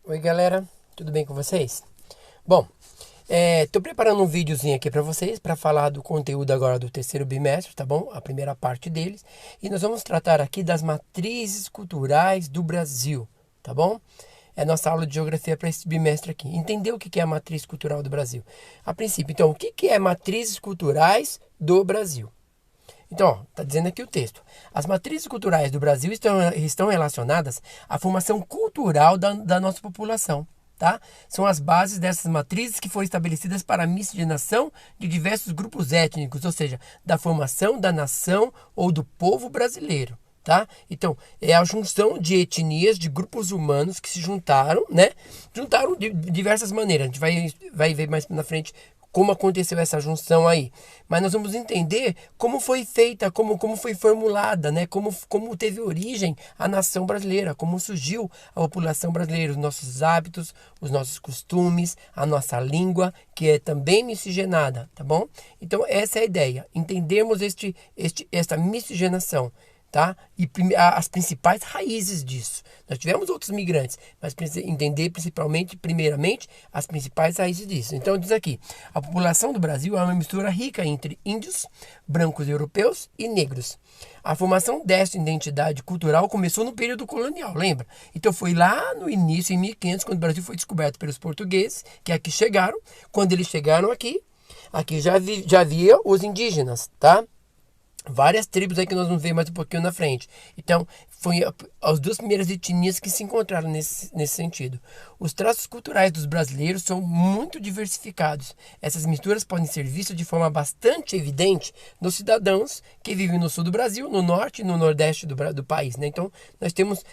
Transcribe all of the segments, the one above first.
Oi galera, tudo bem com vocês? Bom, tô preparando um videozinho aqui para vocês para falar do conteúdo agora do terceiro bimestre, tá bom? A primeira parte deles. E nós vamos tratar aqui das matrizes culturais do Brasil, tá bom? É nossa aula de geografia para esse bimestre aqui. Entender o que é a matriz cultural do Brasil? A princípio, então, o que é matrizes culturais do Brasil? Então, está dizendo aqui o texto. As matrizes culturais do Brasil estão relacionadas à formação cultural da nossa população. Tá? São as bases dessas matrizes que foram estabelecidas para a miscigenação de diversos grupos étnicos, ou seja, da formação da nação ou do povo brasileiro. Tá? Então, é a junção de etnias, de grupos humanos que se juntaram, né? Juntaram de diversas maneiras. A gente vai ver mais na frente como aconteceu essa junção aí. Mas nós vamos entender como foi feita, como foi formulada, né? Como teve origem a nação brasileira, como surgiu a população brasileira, os nossos hábitos, os nossos costumes, a nossa língua, que é também miscigenada, tá bom? Então, essa é a ideia, entendermos esta miscigenação. Tá? E as principais raízes disso. Nós tivemos outros migrantes, mas entender primeiramente, as principais raízes disso. Então diz aqui, a população do Brasil é uma mistura rica entre índios, brancos europeus e negros. A formação dessa identidade cultural começou no período colonial, lembra? Então foi lá no início, em 1500, quando o Brasil foi descoberto pelos portugueses, que aqui chegaram. Quando eles chegaram aqui já havia os indígenas, tá? Várias tribos aí que nós vamos ver mais um pouquinho na frente. Então, foi as duas primeiras etnias que se encontraram nesse sentido. Os traços culturais dos brasileiros são muito diversificados. Essas misturas podem ser vistas de forma bastante evidente nos cidadãos que vivem no sul do Brasil, no norte e no nordeste do país, né? Então, nós temos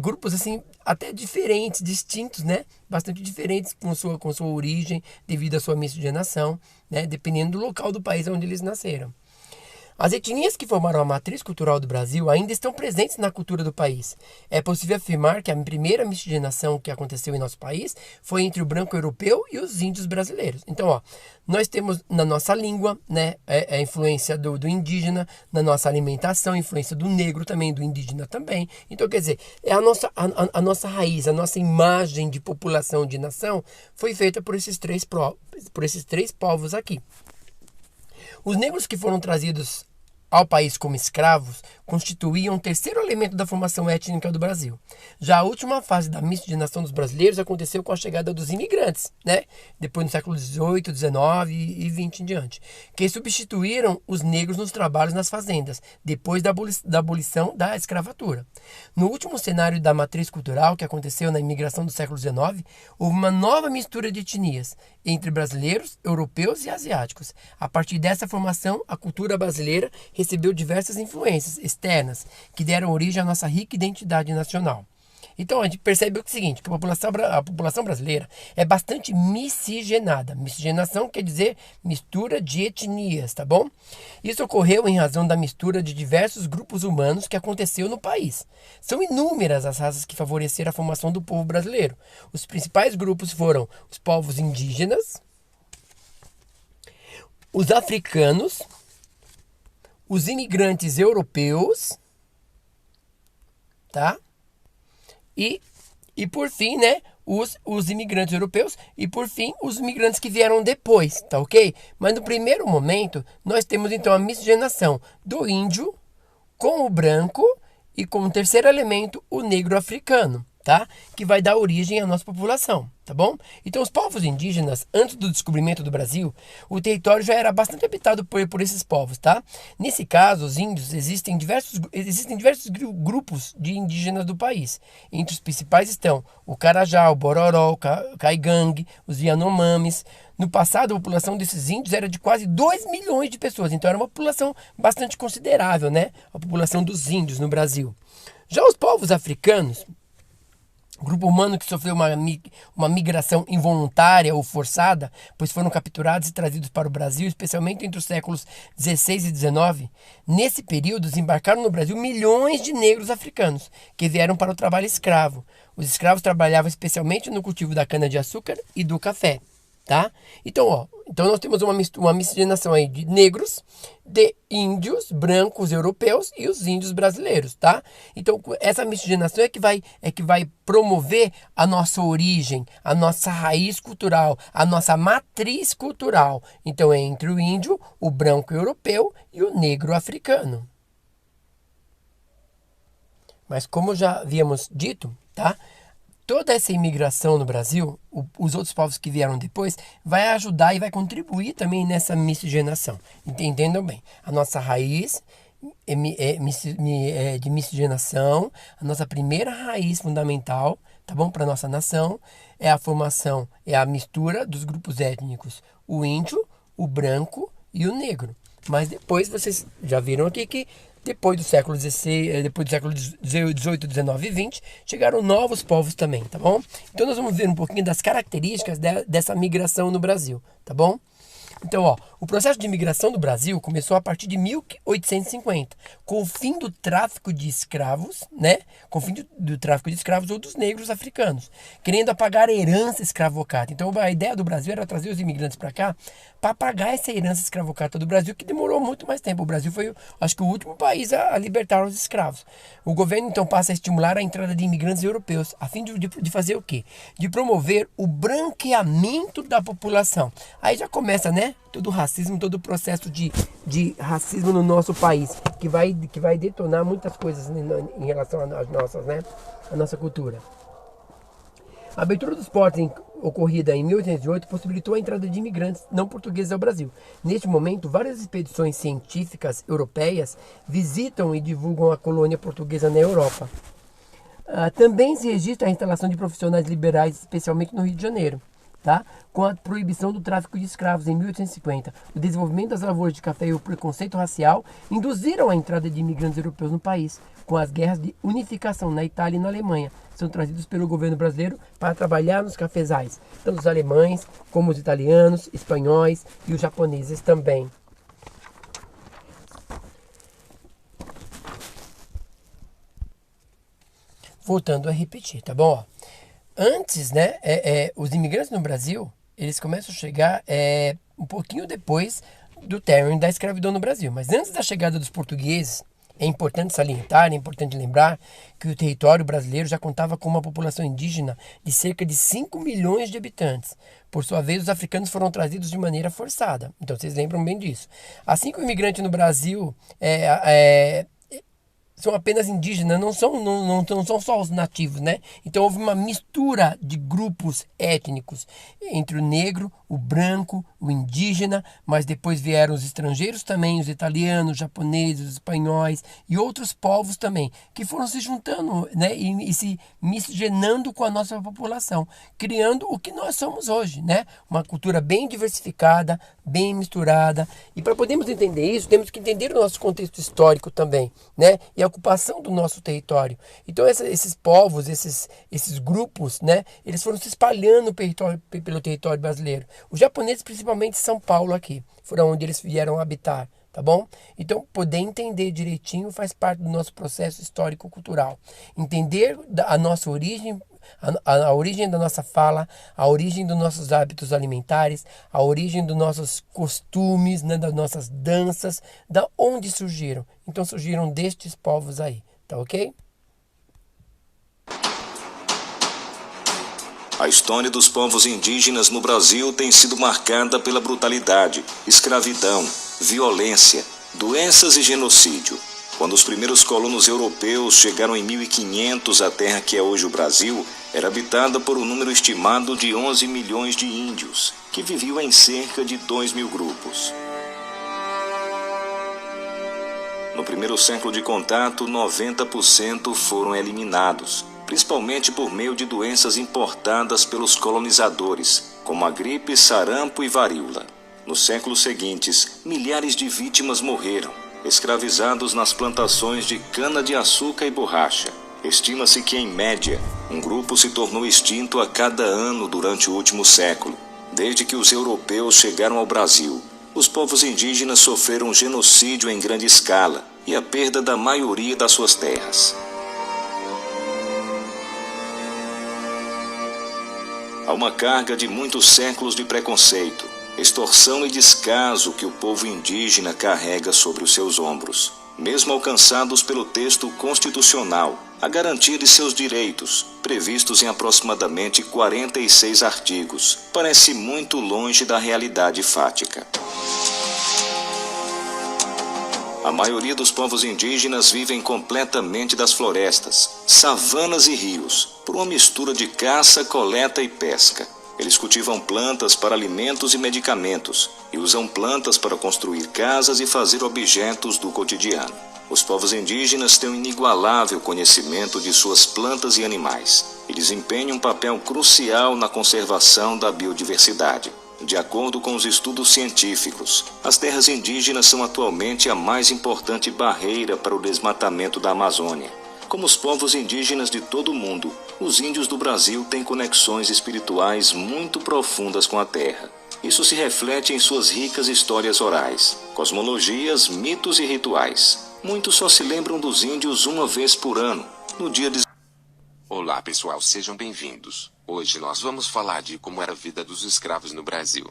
grupos assim, até diferentes, distintos, né? Bastante diferentes com sua origem, devido à sua miscigenação, né? Dependendo do local do país onde eles nasceram. As etnias que formaram a matriz cultural do Brasil ainda estão presentes na cultura do país. É possível afirmar que a primeira miscigenação que aconteceu em nosso país foi entre o branco europeu e os índios brasileiros. Então, ó, nós temos na nossa língua, né, a influência do indígena, na nossa alimentação, a influência do negro também, do indígena também. Então, quer dizer, a nossa raiz, a nossa imagem de população, de nação, foi feita por esses três povos aqui. Os negros que foram trazidos ao país como escravos constituíam o terceiro elemento da formação étnica do Brasil. Já a última fase da miscigenação dos brasileiros aconteceu com a chegada dos imigrantes, né? Depois no século XVIII, XIX e XX em diante, que substituíram os negros nos trabalhos nas fazendas, depois da abolição da escravatura. No último cenário da matriz cultural, que aconteceu na imigração do século XIX, houve uma nova mistura de etnias entre brasileiros, europeus e asiáticos. A partir dessa formação, a cultura brasileira recebeu diversas influências externas que deram origem à nossa rica identidade nacional. Então a gente percebe o seguinte, que a população brasileira é bastante miscigenada. Miscigenação quer dizer mistura de etnias, tá bom? Isso ocorreu em razão da mistura de diversos grupos humanos que aconteceu no país. São inúmeras as raças que favoreceram a formação do povo brasileiro. Os principais grupos foram os povos indígenas, os africanos, os imigrantes europeus, tá? E por fim, né, os imigrantes europeus e por fim os imigrantes que vieram depois, tá ok? Mas no primeiro momento nós temos então a miscigenação do índio com o branco e com o terceiro elemento, o negro africano, tá? Que vai dar origem à nossa população, tá bom? Então os povos indígenas, antes do descobrimento do Brasil, o território já era bastante habitado por esses povos, tá? Nesse caso, os índios, existem diversos grupos de indígenas do país. Entre os principais estão o Carajá, o Bororó, o Caigangue, os Yanomamis. No passado, a população desses índios era de quase 2 milhões de pessoas, então era uma população bastante considerável, né? A população dos índios no Brasil. Já os povos africanos, grupo humano que sofreu uma migração involuntária ou forçada, pois foram capturados e trazidos para o Brasil, especialmente entre os séculos XVI e XIX. Nesse período, desembarcaram no Brasil milhões de negros africanos, que vieram para o trabalho escravo. Os escravos trabalhavam especialmente no cultivo da cana-de-açúcar e do café. tá? Então, ó, então nós temos uma miscigenação aí de negros, de índios, brancos, europeus e os índios brasileiros, tá? Então, essa miscigenação é que vai promover a nossa origem, a nossa raiz cultural, a nossa matriz cultural. Então, é entre o índio, o branco europeu e o negro africano. Mas como já havíamos dito, tá? Toda essa imigração no Brasil, os outros povos que vieram depois, vai ajudar e vai contribuir também nessa miscigenação. Entendam bem, a nossa raiz de miscigenação, a nossa primeira raiz fundamental, tá bom, para nossa nação, é a formação, é a mistura dos grupos étnicos, o índio, o branco e o negro. Mas depois vocês já viram aqui que depois do século XVI, depois do século XVIII, XIX e XX, chegaram novos povos também, tá bom? Então nós vamos ver um pouquinho das características dessa migração no Brasil, tá bom? Então, ó, o processo de imigração do Brasil começou a partir de 1850, com o fim do tráfico de escravos, né? Com o fim do tráfico de escravos ou dos negros africanos, querendo apagar a herança escravocrata. Então, a ideia do Brasil era trazer os imigrantes para cá para apagar essa herança escravocrata do Brasil, que demorou muito mais tempo. O Brasil foi, acho que, o último país a libertar os escravos. O governo, então, passa a estimular a entrada de imigrantes europeus, a fim de fazer o quê? De promover o branqueamento da população. Aí já começa, né? Todo o racismo, todo o processo de racismo no nosso país, que vai detonar muitas coisas em relação às nossas, né? A nossa cultura. A abertura dos portos ocorrida em 1808 possibilitou a entrada de imigrantes não portugueses ao Brasil. Neste momento, várias expedições científicas europeias visitam e divulgam a colônia portuguesa na Europa. Também se registra a instalação de profissionais liberais, especialmente no Rio de Janeiro. Tá? Com a proibição do tráfico de escravos em 1850, o desenvolvimento das lavouras de café e o preconceito racial induziram a entrada de imigrantes europeus no país. Com as guerras de unificação na Itália e na Alemanha, são trazidos pelo governo brasileiro para trabalhar nos cafezais, tanto os alemães como os italianos, espanhóis e os japoneses também. Voltando a repetir, tá bom? Antes, né, os imigrantes no Brasil, eles começam a chegar um pouquinho depois do término da escravidão no Brasil. Mas antes da chegada dos portugueses, é importante salientar, é importante lembrar que o território brasileiro já contava com uma população indígena de cerca de 5 milhões de habitantes. Por sua vez, os africanos foram trazidos de maneira forçada. Então, vocês lembram bem disso. Assim que o imigrante no Brasil são apenas indígenas, não são só os nativos, né? Então houve uma mistura de grupos étnicos entre o negro, o branco, o indígena, mas depois vieram os estrangeiros também, os italianos, os japoneses, os espanhóis e outros povos também, que foram se juntando, né? E se miscigenando com a nossa população, criando o que nós somos hoje, né? Uma cultura bem diversificada, bem misturada. E para podermos entender isso, temos que entender o nosso contexto histórico também, né? E a ocupação do nosso território. Então esses povos, esses grupos, né? Eles foram se espalhando pelo território brasileiro. Os japoneses, principalmente São Paulo aqui, foram onde eles vieram habitar, tá bom? Então, poder entender direitinho faz parte do nosso processo histórico-cultural. Entender a nossa origem, a origem da nossa fala, a origem dos nossos hábitos alimentares, a origem dos nossos costumes, né, das nossas danças, da onde surgiram. Então, surgiram destes povos aí, tá ok? A história dos povos indígenas no Brasil tem sido marcada pela brutalidade, escravidão, violência, doenças e genocídio. Quando os primeiros colonos europeus chegaram em 1500, a terra que é hoje o Brasil era habitada por um número estimado de 11 milhões de índios, que viviam em cerca de 2.000 grupos. No primeiro século de contato, 90% foram eliminados, principalmente por meio de doenças importadas pelos colonizadores, como a gripe, sarampo e varíola. Nos séculos seguintes, milhares de vítimas morreram, escravizados nas plantações de cana-de-açúcar e borracha. Estima-se que, em média, um grupo se tornou extinto a cada ano durante o último século. Desde que os europeus chegaram ao Brasil, os povos indígenas sofreram genocídio em grande escala e a perda da maioria das suas terras. Há uma carga de muitos séculos de preconceito, extorsão e descaso que o povo indígena carrega sobre os seus ombros. Mesmo alcançados pelo texto constitucional, a garantia de seus direitos, previstos em aproximadamente 46 artigos, parece muito longe da realidade fática. A maioria dos povos indígenas vivem completamente das florestas, savanas e rios, por uma mistura de caça, coleta e pesca. Eles cultivam plantas para alimentos e medicamentos e usam plantas para construir casas e fazer objetos do cotidiano. Os povos indígenas têm um inigualável conhecimento de suas plantas e animais e desempenham um papel crucial na conservação da biodiversidade. De acordo com os estudos científicos, as terras indígenas são atualmente a mais importante barreira para o desmatamento da Amazônia. Como os povos indígenas de todo o mundo, os índios do Brasil têm conexões espirituais muito profundas com a terra. Isso se reflete em suas ricas histórias orais, cosmologias, mitos e rituais. Muitos só se lembram dos índios uma vez por ano, no dia de... Olá pessoal, sejam bem-vindos. Hoje nós vamos falar de como era a vida dos escravos no Brasil.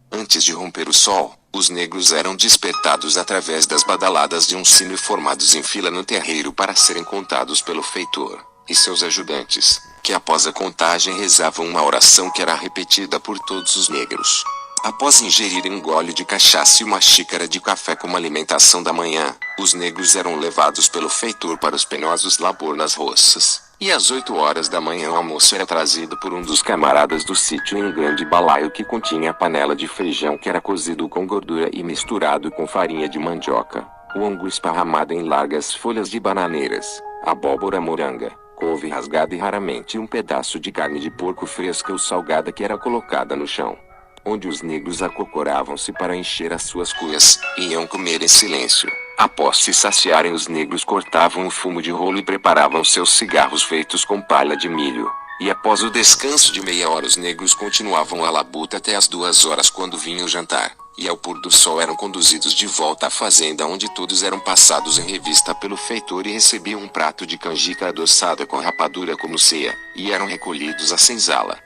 Antes de romper o sol, os negros eram despertados através das badaladas de um sino e formados em fila no terreiro para serem contados pelo feitor e seus ajudantes, que após a contagem rezavam uma oração que era repetida por todos os negros. Após ingerirem um gole de cachaça e uma xícara de café como alimentação da manhã, os negros eram levados pelo feitor para os penosos labor nas roças. E às 8 horas da manhã o almoço era trazido por um dos camaradas do sítio em um grande balaio que continha a panela de feijão que era cozido com gordura e misturado com farinha de mandioca, o angu esparramado em largas folhas de bananeiras, abóbora moranga, couve rasgada e raramente um pedaço de carne de porco fresca ou salgada que era colocada no chão, onde os negros acocoravam-se para encher as suas cuias, e iam comer em silêncio. Após se saciarem, os negros cortavam o fumo de rolo e preparavam seus cigarros feitos com palha de milho. E após o descanso de meia hora, os negros continuavam a labuta até as 2 horas, quando vinha o jantar. E ao pôr do sol eram conduzidos de volta à fazenda, onde todos eram passados em revista pelo feitor e recebiam um prato de canjica adoçada com rapadura como ceia, e eram recolhidos à senzala.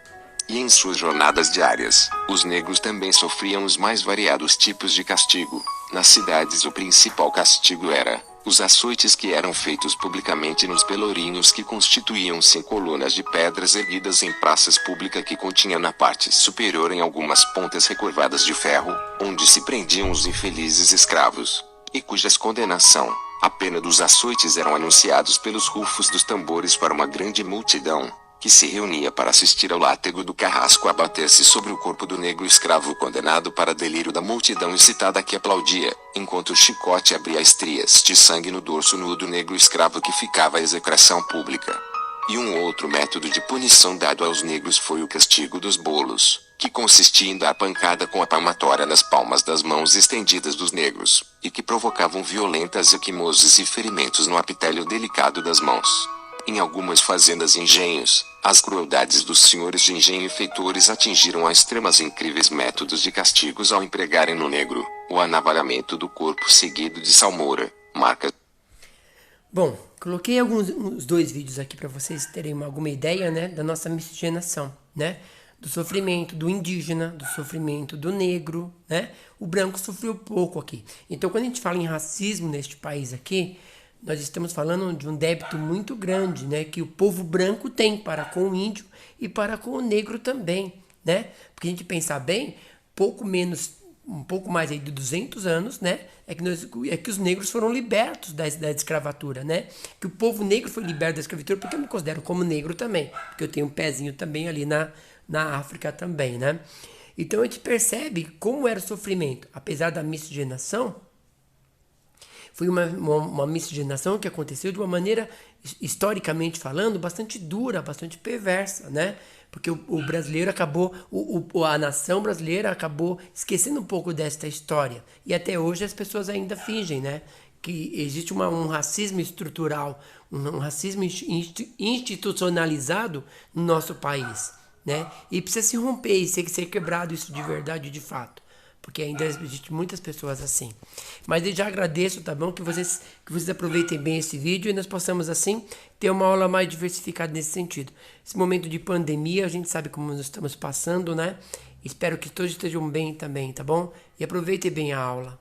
E em suas jornadas diárias, os negros também sofriam os mais variados tipos de castigo. Nas cidades o principal castigo era os açoites, que eram feitos publicamente nos pelourinhos, que constituíam-se em colunas de pedras erguidas em praças públicas, que continha na parte superior em algumas pontas recurvadas de ferro, onde se prendiam os infelizes escravos, e cujas condenação, a pena dos açoites, eram anunciados pelos rufos dos tambores para uma grande multidão, que se reunia para assistir ao látego do carrasco abater-se sobre o corpo do negro escravo condenado, para delírio da multidão excitada que aplaudia, enquanto o chicote abria estrias de sangue no dorso nu do negro escravo, que ficava à execração pública. E um outro método de punição dado aos negros foi o castigo dos bolos, que consistia em dar pancada com a palmatória nas palmas das mãos estendidas dos negros, e que provocavam violentas equimoses e ferimentos no epitélio delicado das mãos. Em algumas fazendas e engenhos, as crueldades dos senhores de engenho e feitores atingiram a extremas incríveis métodos de castigos ao empregarem no negro o anavalhamento do corpo seguido de salmoura, marca. Bom, coloquei uns 2 vídeos aqui para vocês terem alguma ideia, né, da nossa miscigenação, né, do sofrimento do indígena, do sofrimento do negro, né. O branco sofreu pouco aqui. Então, quando a gente fala em racismo neste país aqui, nós estamos falando de um débito muito grande, né, que o povo branco tem para com o índio e para com o negro também, né? Porque a gente pensar bem, um pouco mais aí de 200 anos, né, é que os negros foram libertos da escravatura, né? Que o povo negro foi liberto da escravatura, porque eu me considero como negro também, porque eu tenho um pezinho também ali na África também, né? Então a gente percebe como era o sofrimento, apesar da miscigenação. Foi uma miscigenação que aconteceu de uma maneira, historicamente falando, bastante dura, bastante perversa, né? Porque o brasileiro acabou, a nação brasileira acabou esquecendo um pouco desta história. E até hoje as pessoas ainda fingem, né, que existe um racismo estrutural, um racismo institucionalizado no nosso país, né? E precisa se romper e ser quebrado isso de verdade, de fato. porque ainda existem muitas pessoas assim. Mas eu já agradeço, tá bom? Que vocês aproveitem bem esse vídeo e nós possamos, assim, ter uma aula mais diversificada nesse sentido. Esse momento de pandemia, a gente sabe como nós estamos passando, né? Espero que todos estejam bem também, tá bom? E aproveitem bem a aula.